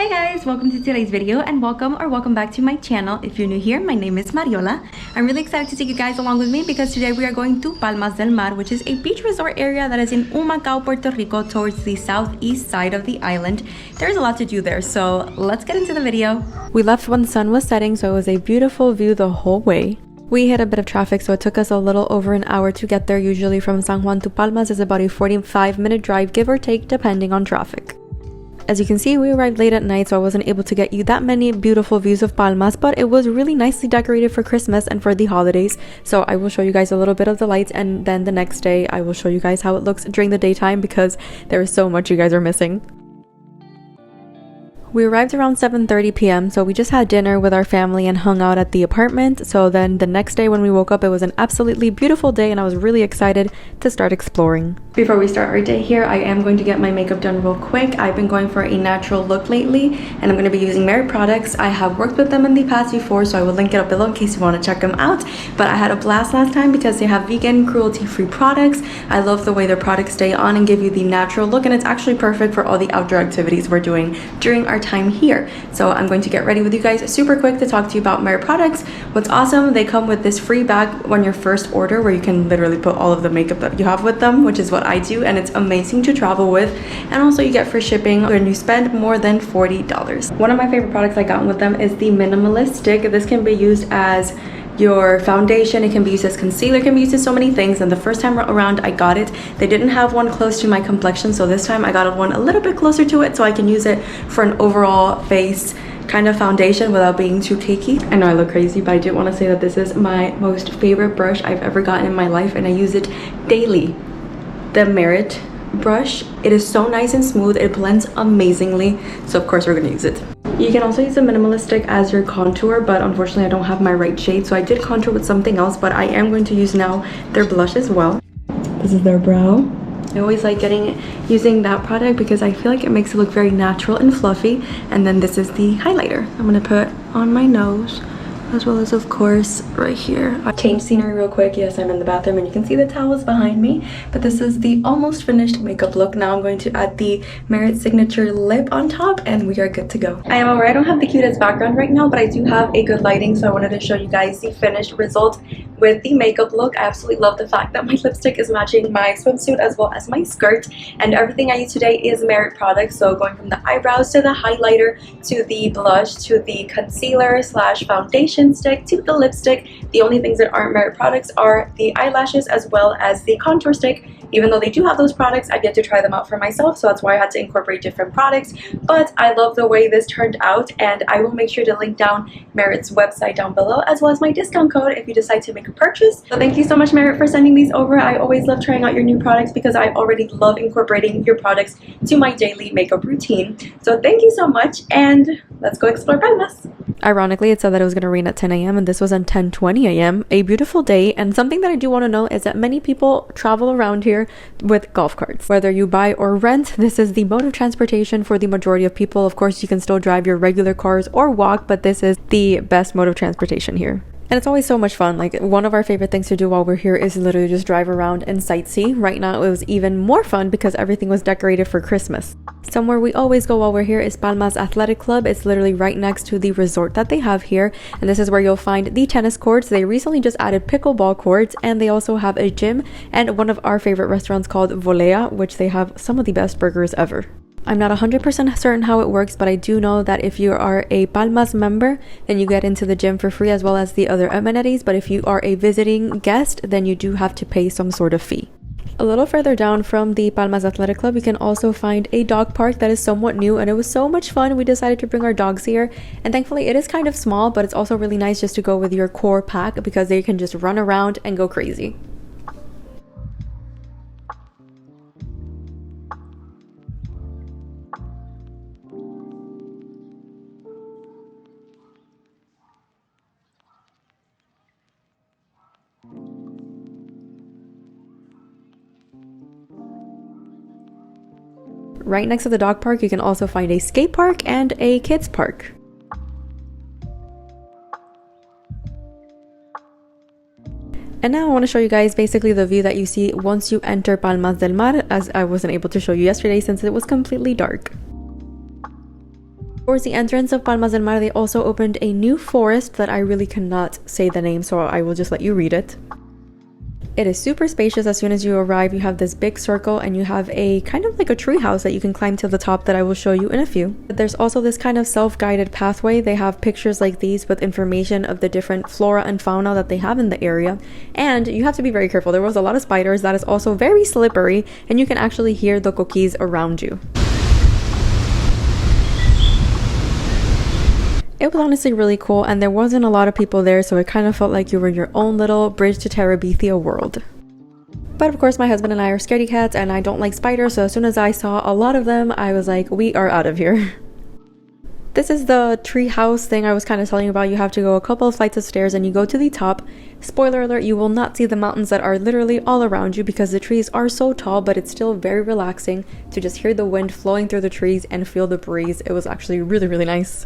Hi guys, welcome to today's video and welcome back to my channel. If you're new here, my name is Mariola. I'm really excited to take you guys along with me because today we are going to Palmas del Mar, which is a beach resort area that is in Humacao, Puerto Rico, towards the southeast side of the island. There's a lot to do there, so let's get into the video. We left when the sun was setting, so it was a beautiful view the whole way. We hit a bit of traffic, so it took us a little over an hour to get there. Usually from San Juan to Palmas is about a 45-minute drive, give or take, depending on traffic. As you can see, we arrived late at night, so I wasn't able to get you that many beautiful views of Palmas, but it was really nicely decorated for Christmas and for the holidays. So I will show you guys a little bit of the lights, and then the next day I will show you guys how it looks during the daytime because there is so much you guys are missing. We arrived around 7:30 p.m. so we just had dinner with our family and hung out at the apartment. So then the next day when we woke up, it was an absolutely beautiful day and I was really excited to start exploring. Before we start our day here, I am going to get my makeup done real quick. I've been going for a natural look lately and I'm going to be using Merit products. I have worked with them in the past before, so I will link it up below in case you want to check them out. But I had a blast last time because they have vegan, cruelty-free products. I love the way their products stay on and give you the natural look, and it's actually perfect for all the outdoor activities we're doing during our time here. So I'm going to get ready with you guys super quick to talk to you about Merit products. What's awesome, they come with this free bag on your first order where you can literally put all of the makeup that you have with them, which is what I do, and it's amazing to travel with. And also you get free shipping when you spend more than $40. One of my favorite products I got with them is the Minimalist Stick. This can be used as your foundation, it can be used as concealer, it can be used as so many things. And the first time around I got it, they didn't have one close to my complexion, so this time I got one a little bit closer to it so I can use it for an overall face kind of foundation without being too cakey. I know I look crazy, but I do want to say that this is my most favorite brush I've ever gotten in my life and I use it daily. The Merit brush, it is so nice and smooth, it blends amazingly, so of course we're gonna use it. You can also use a Minimalist Stick as your contour, but unfortunately I don't have my right shade, so I did contour with something else, but I am going to use now their blush as well. This is their brow. I always like using that product because I feel like it makes it look very natural and fluffy. And then this is the highlighter I'm gonna put on my nose, as well as of course right here. I changed scenery real quick. Yes, I'm in the bathroom and you can see the towels behind me, but this is the almost finished makeup look. Now I'm going to add the Merit signature lip on top and we are good to go. I am aware I don't have the cutest background right now, but I do have a good lighting, so I wanted to show you guys the finished result with the makeup look. I absolutely love the fact that my lipstick is matching my swimsuit as well as my skirt, and everything I use today is Merit products. So going from the eyebrows to the highlighter to the blush to the concealer slash foundation stick to the lipstick. The only things that aren't Merit products are the eyelashes as well as the contour stick. Even though they do have those products, I've yet to try them out for myself, so that's why I had to incorporate different products. But I love the way this turned out, and I will make sure to link down Merit's website down below, as well as my discount code if you decide to make a purchase. So thank you so much, Merit, for sending these over. I always love trying out your new products because I already love incorporating your products to my daily makeup routine. So thank you so much, and let's go explore Palmas. Ironically, it said that it was going to rain at 10 a.m. and this was at 10:20 a.m. A beautiful day, and something that I do want to know is that many people travel around here with golf carts. Whether you buy or rent, this is the mode of transportation for the majority of people. Of course, you can still drive your regular cars or walk, but this is the best mode of transportation here. And it's always so much fun. Like, one of our favorite things to do while we're here is literally just drive around and sightsee. Right now it was even more fun because everything was decorated for Christmas. Somewhere we always go while we're here is Palmas Athletic Club. It's literally right next to the resort that they have here, and this is where you'll find the tennis courts. They recently just added pickleball courts, and they also have a gym and one of our favorite restaurants called Volea, which they have some of the best burgers ever. I'm not 100% certain how it works, but I do know that if you are a Palmas member, then you get into the gym for free as well as the other amenities. But if you are a visiting guest, then you do have to pay some sort of fee. A little further down from the Palmas Athletic Club, you can also find a dog park that is somewhat new, and it was so much fun. We decided to bring our dogs here, and thankfully it is kind of small, but it's also really nice just to go with your core pack because they can just run around and go crazy. Right next to the dog park, you can also find a skate park and a kids park. And now I want to show you guys basically the view that you see once you enter Palmas del Mar, as I wasn't able to show you yesterday since it was completely dark. Towards the entrance of Palmas del Mar, they also opened a new forest that I really cannot say the name, so I will just let you read it. It is super spacious. As soon as you arrive, you have this big circle and you have a kind of like a tree house that you can climb to the top that I will show you in a few. There's also this kind of self-guided pathway. They have pictures like these with information of the different flora and fauna that they have in the area. And you have to be very careful. There was a lot of spiders. That is also very slippery, and you can actually hear the coquis around you. It was honestly really cool, and there wasn't a lot of people there, so it kind of felt like you were in your own little Bridge to Terabithia world. But of course, my husband and I are scaredy cats, and I don't like spiders, so as soon as I saw a lot of them, I was like, we are out of here. This is the tree house thing I was kind of telling you about. You have to go a couple of flights of stairs and you go to the top. Spoiler alert, you will not see the mountains that are literally all around you because the trees are so tall, but it's still very relaxing to just hear the wind flowing through the trees and feel the breeze. It was actually really, really nice.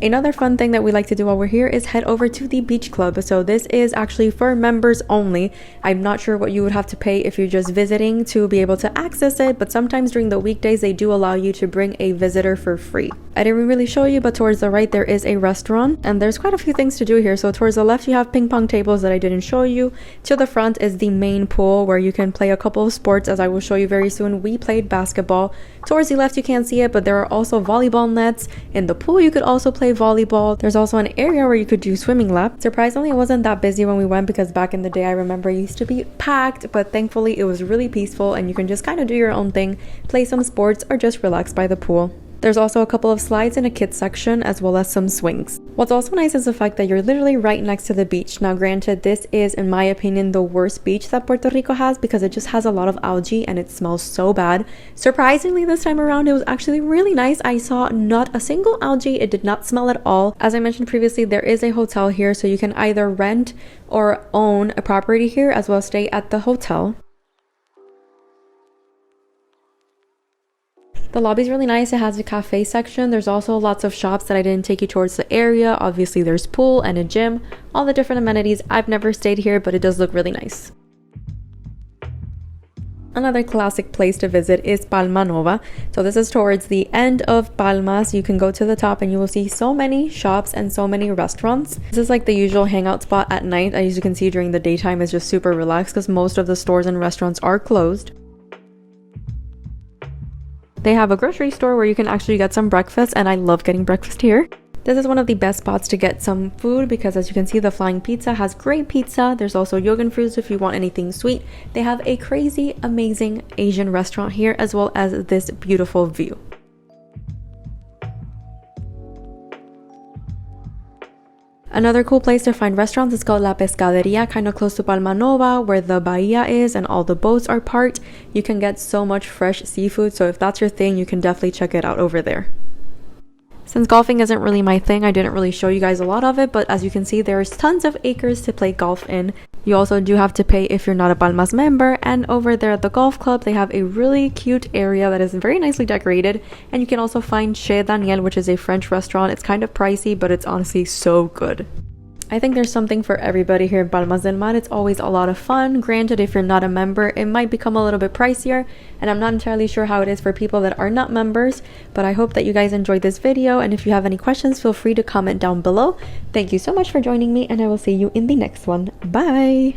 Another fun thing that we like to do while we're here is head over to the beach club. So this is actually for members only. I'm not sure what you would have to pay if you're just visiting to be able to access it, but sometimes during the weekdays they do allow you to bring a visitor for free. I didn't really show you, but towards the right there is a restaurant and there's quite a few things to do here. So towards the left you have ping pong tables that I didn't show you. To the front is the main pool where you can play a couple of sports, as I will show you very soon. We played basketball. Towards the left you can't see it, but there are also volleyball nets. In the pool you could also play volleyball. There's also an area where you could do swimming laps. Surprisingly, it wasn't that busy when we went because back in the day I remember it used to be packed, but thankfully it was really peaceful and you can just kind of do your own thing, play some sports, or just relax by the pool. There's also a couple of slides in a kids section as well as some swings. What's also nice is the fact that you're literally right next to the beach. Now granted, this is in my opinion the worst beach that Puerto Rico has because it just has a lot of algae and it smells so bad. Surprisingly, this time around it was actually really nice. I saw not a single algae. It did not smell at all. As I mentioned previously, there is a hotel here, so you can either rent or own a property here as well as stay at the hotel. The lobby is really nice. It has a cafe section. There's also lots of shops that I didn't take you towards the area. Obviously there's pool and a gym, all the different amenities. I've never stayed here, but it does look really nice. Another classic place to visit is Palma Nova. So this is towards the end of Palmas. You can go to the top and you will see so many shops and so many restaurants. This is like the usual hangout spot at night. As you can see, during the daytime it's just super relaxed because most of the stores and restaurants are closed. They have a grocery store where you can actually get some breakfast, and I love getting breakfast here. This is one of the best spots to get some food because as you can see, the Flying Pizza has great pizza. There's also yogurt fruits if you want anything sweet. They have a crazy, amazing Asian restaurant here as well as this beautiful view. Another cool place to find restaurants is called La Pescaderia, kind of close to Palma Nova, where the bahia is and all the boats are parked. You can get so much fresh seafood, so if that's your thing, you can definitely check it out over there. Since golfing isn't really my thing, I didn't really show you guys a lot of it, but as you can see, there's tons of acres to play golf in. You also do have to pay if you're not a Palmas member, and over there at the golf club, they have a really cute area that is very nicely decorated, and you can also find Chez Daniel, which is a French restaurant. It's kind of pricey, but it's honestly so good. I think there's something for everybody here in Palmas del Mar. It's always a lot of fun. Granted, if you're not a member, it might become a little bit pricier, and I'm not entirely sure how it is for people that are not members, but I hope that you guys enjoyed this video, and if you have any questions, feel free to comment down below. Thank you so much for joining me, and I will see you in the next one. Bye!